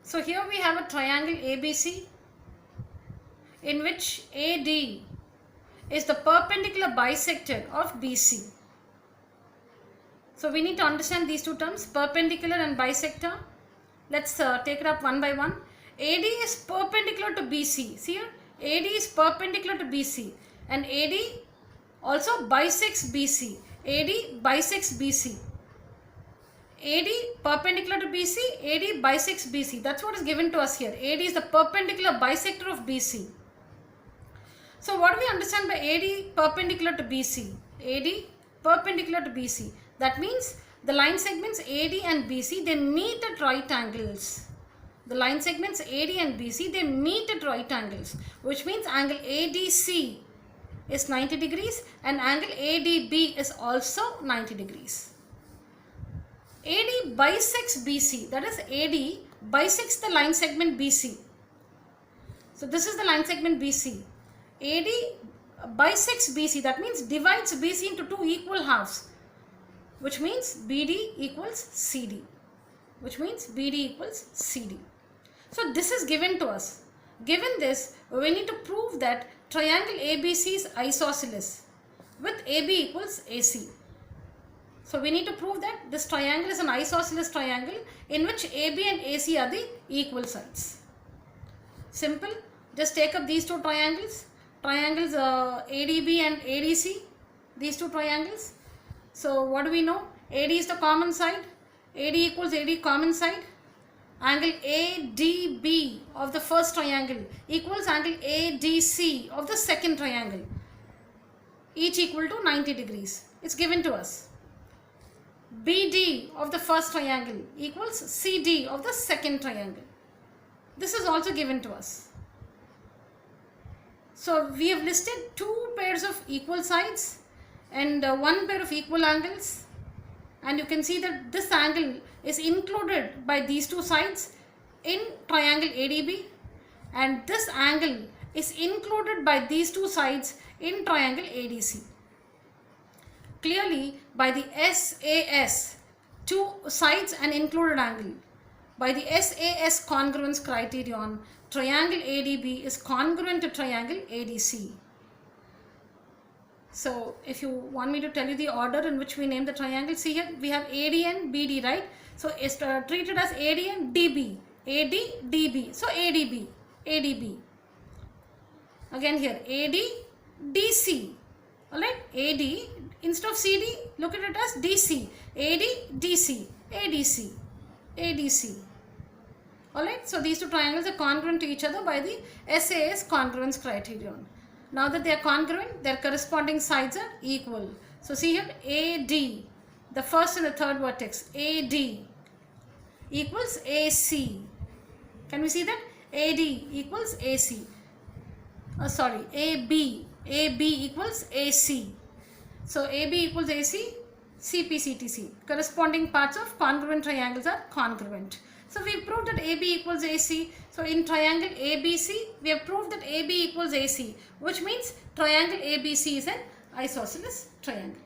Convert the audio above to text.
So here we have a triangle ABC in which AD is the perpendicular bisector of BC. So we need to understand these two terms, perpendicular and bisector. Let's take it up one by one. AD is perpendicular to BC. See here, AD is perpendicular to BC and AD also bisects BC. AD bisects BC. AD perpendicular to BC, AD bisects BC. That's what is given to us here. AD is the perpendicular bisector of BC. So what do we understand by AD perpendicular to BC? AD perpendicular to BC. That means the line segments AD and BC, they meet at right angles. The line segments AD and BC, they meet at right angles, which means angle ADC is 90 degrees and angle ADB is also 90 degrees. AD bisects BC, that is AD bisects the line segment BC. So this is the line segment BC. AD bisects BC, that means divides BC into two equal halves, which means BD equals CD. Which means BD equals CD. So this is given to us. Given this, we need to prove that triangle ABC is isosceles with AB equals AC. So we need to prove that this triangle is an isosceles triangle in which AB and AC are the equal sides. Simple. Just take up these two triangles. Triangles ADB and ADC. These two triangles. So what do we know? AD is the common side. AD equals AD common side. Angle ADB of the first triangle equals angle ADC of the second triangle. Each equal to 90 degrees. It's given to us. BD of the first triangle equals CD of the second triangle. This is also given to us. So we have listed two pairs of equal sides and one pair of equal angles, and you can see that this angle is included by these two sides in triangle ADB, and this angle is included by these two sides in triangle ADC. Clearly, by the SAS, two sides and included angle, by the SAS congruence criterion, triangle ADB is congruent to triangle ADC. So if you want me to tell you the order in which we name the triangle, see here we have AD and BD, right? So it's treated as AD and DB, AD, DB. So ADB, ADB. Again here AD, DC. Alright, AD instead of CD, look at it as DC, AD, DC, ADC, ADC. Alright, so these two triangles are congruent to each other by the SAS congruence criterion. Now that they are congruent, their corresponding sides are equal. So see here AD, the first and the third vertex, AD equals AC. Can we see that? AD equals AC. AB equals AC. So AB equals AC, CP, CTC. Corresponding parts of congruent triangles are congruent. So we proved that AB equals AC. So in triangle ABC, we have proved that AB equals AC, which means triangle ABC is an isosceles triangle.